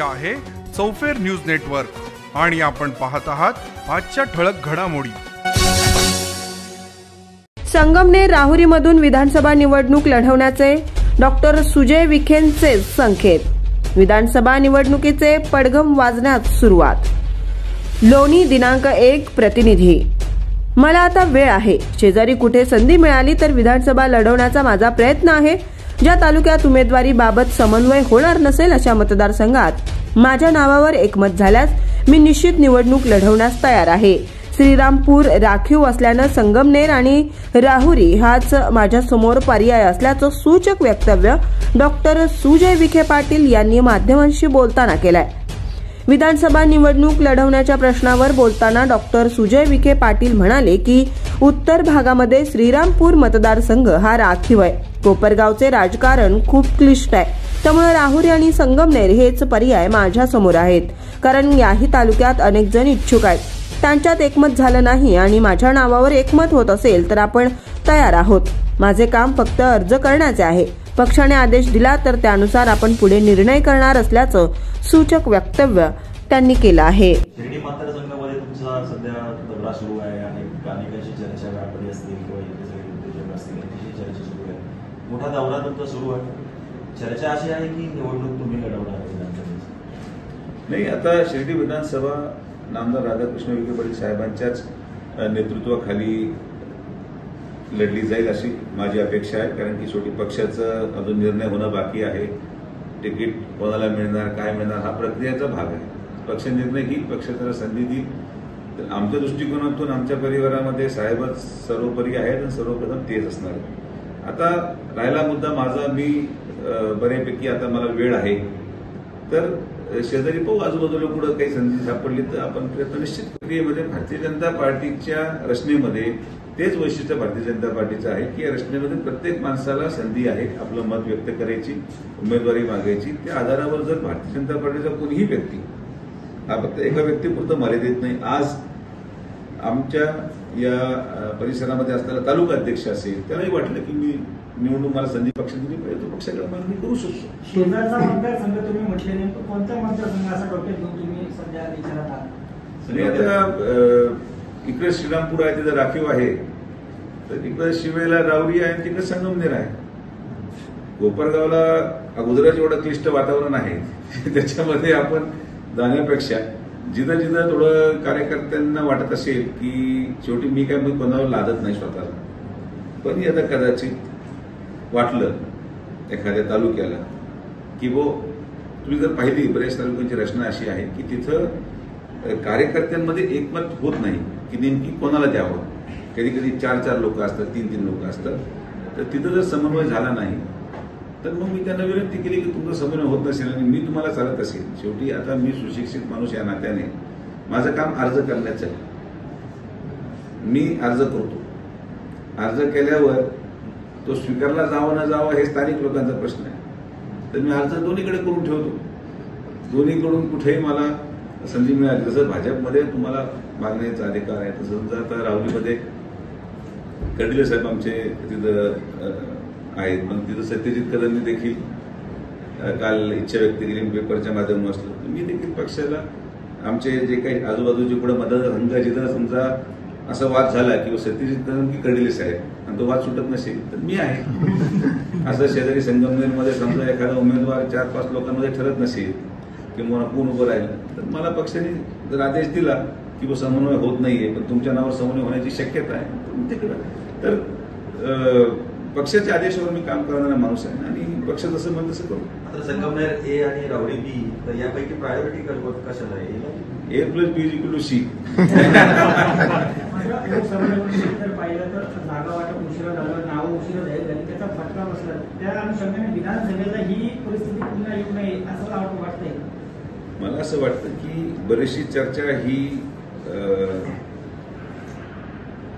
आहे चौफेर news network आणि आपण पाहत आहात आजच्या ठळक घडामोडी। संगमनेर राहुरीमधून विधानसभा निवडणूक लढवण्याचे डॉक्टर सुजय विखेंचे संकेत। विधानसभा निवडणुकीचे पडघम वाजण्यास सुरुवात। लोणी दिनांक 1 प्रतिनिधी। मला आता वेळ आहे, शेजारी कुठे संधी मिळाली तर विधानसभा लढवण्याचा माझा प्रयत्न आहे। ज्या तालुक्यात उमेदवारीबाबत समन्वय होणार नसेल अशा मतदारसंघात माझ्या नावावर एकमत झाल्यास मी निश्चित निवडणूक लढवण्यास तयार आहे। श्रीरामपूर राखीव असल्यानं संगमनेर आणि राहुरी हाच माझ्या समोर पर्याय असल्याचं सूचक वक्तव्य डॉक्टर सुजय विखे पाटील यांनी माध्यमांशी बोलताना केलंय। विधानसभा निवडणूक लढवण्याच्या प्रश्नावर बोलताना डॉक्टर सुजय विखे पाटील म्हणाले की उत्तर भागामध्ये श्रीरामपूर मतदारसंघ हा राखीव आहे। कोपरगावचे राजकारण खूप क्लिष्ट आहे, त्यामुळे राहुरी आणि संगमनेर हेच पर्याय माझ्या समोर आहेत। कारण याही तालुक्यात अनेक जण इच्छुक आहेत, त्यांच्यात एकमत झालं नाही आणि माझ्या नावावर एकमत होत असेल तर आपण तयार आहोत। माझे काम फक्त अर्ज करण्याचे आहे। पक्षाने आदेश दिला तर त्यानुसार आपण पुढे निर्णय करणार असल्याचं सूचक वक्तव्य त्यांनी केलं आहे। शिर्डी मतदारसंघामध्ये तुमचा सध्या दौरा सुरू आहे आणि अनेकांशी चर्चा व्यापारी असतील किंवा इथे सगळे उद्योजक असतील यांच्याशी चर्चा सुरू आहे। मोठा दौरा तुमचा सुरू आहे, चर्चा अशी आहे की निवडणूक तुम्ही लढवणार आहे विधानसभेची? नाही, आता शिर्डी विधानसभा नामदार राधाकृष्ण विखे पाटील साहेबांच्याच नेतृत्वाखाली लढली जाईल अशी माझी अपेक्षा आहे। कारण की शेवटी पक्षाचं अजून निर्णय होणं बाकी आहे। तिकीट कोणाला मिळणार, काय मिळणार हा प्रक्रियेचा भाग आहे। पक्ष निर्णय घेईल, पक्ष त्याला संधी देईल। तर आमच्या दृष्टिकोनातून आमच्या परिवारामध्ये साहेबच सर्वोपरी आहेत आणि सर्वप्रथम तेच असणार आहे। आता राहिला मुद्दा माझा, मी बऱ्यापैकी आता मला वेळ आहे, तर शेजारी पाहू आजूबाजूला कुठं काही संधी सापडली तर आपण प्रयत्न निश्चित प्रक्रियेमध्ये भारतीय जनता पार्टीच्या रचनेमध्ये तेच वैशिष्ट्य भारतीय जनता पार्टीचं आहे की या रचनेमध्ये प्रत्येक माणसाला संधी आहे आपलं मत व्यक्त करायची, उमेदवारी मागायची। त्या आधारावर जर भारतीय जनता पार्टीचा कोणीही व्यक्ती हा फक्त एका व्यक्तीपुरतं मर्यादित नाही, आज आमच्या या परिसरामध्ये असलेला तालुका अध्यक्ष असेल त्यालाही वाटलं की मी निवडून मला संधी पक्ष दिली पाहिजे, तो पक्षाकडे मागणी करू शकतो। शेजारचा मतदारसंघ तुम्ही म्हटले नाही, कोणता मतदारसंघ असा डोक्यात घेऊन तुम्ही सध्या विचारात आहात? आता इकडे श्रीरामपूर आहे, तिथे राखीव आहे, तर इकडे शिवेला राहुरी आहे, तिकडे संगमनेर आहे। कोपरगावला अगोदरच एवढं क्लिष्ट वातावरण आहे, त्याच्यामध्ये आपण जाण्यापेक्षा जिथं जिथं थोडं कार्यकर्त्यांना वाटत असेल की शेवटी मी काय कोणावर लादत नाही स्वतःला, पण आता कदाचित वाटलं एखाद्या तालुक्याला की तुम्ही जर पाहिली बऱ्याच तालुक्यांची रचना अशी आहे की तिथं कार्यकर्त्यांमध्ये एकमत होत नाही की नेमकी कोणाला द्यावं। कधी कधी 4-4 लोक असतात, 3-3 लोक असतात, तर तिथं जर समन्वय झाला नाही तर मग मी त्यांना विनंती केली की तुमचा समन्वय होत नसेल आणि मी तुम्हाला चालत असेल, शेवटी आता मी सुशिक्षित माणूस या नात्याने माझं काम अर्ज करण्याचं आहे। मी अर्ज करतो, अर्ज केल्यावर तो स्वीकारला जावं न जावं हे स्थानिक लोकांचा प्रश्न आहे। तर मी अर्ज दोन्हीकडे करून ठेवतो, दोन्हीकडून कुठेही मला संधी मिळाली। जसं भाजपमध्ये तुम्हाला मागण्याचा अधिकार आहे, तसं समजा आता राहुरीमध्ये कर्डिले साहेब आमचे तिथं आहेत, पण तिथं सत्यजित कदमनी देखील काल इच्छा व्यक्त केली पेपरच्या माध्यमातून असलं। मी देखील पक्षाला आमचे जे काही आजूबाजूचे पुढे मतदारसंघ जिथं समजा असा वाद झाला किंवा सत्यजित कदम की कर्डिले साहेब आणि तो वाद सुटत नसेल तर मी आहे। असं शेजारी संगमनेरमध्ये समजा एखादा उमेदवार 4-5 लोकांमध्ये ठरत नसेल किंवा कोण उभं राहिलं तर मला पक्षाने जर आदेश दिला की समन्वय होत नाहीये पण तुमच्या नावावर समन्वय होण्याची शक्यता आहे तिकडं, तर पक्षाच्या आदेशावर मी काम करणारा माणूस आहे आणि पक्ष जसं म्हणत तसं करू। आता संगमनेर ए आणि राहुरी बी, तर यापैकी प्रायोरिटी कशाला आहे? A+B=C। पाहिलं तर जागा वाटप उशिरा झालं, नावं उशिरा जाहीर झाली, त्याचा फटका बसला। त्या अनुषंगाने विधानसभेला ही परिस्थिती पुन्हा येऊ नये असं वाटतंय? मला असं वाटतं की बरीचशी चर्चा ही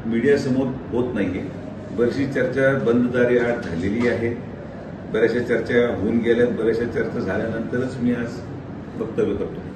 मीडियासमोर होत नाहीये. बरीचशी चर्चा बंद दारी आड झालेली आहे. बऱ्याचशा चर्चा होऊन गेल्यात. बऱ्याचशा चर्चा झाल्यानंतरच मी आज वक्तव्य करतो.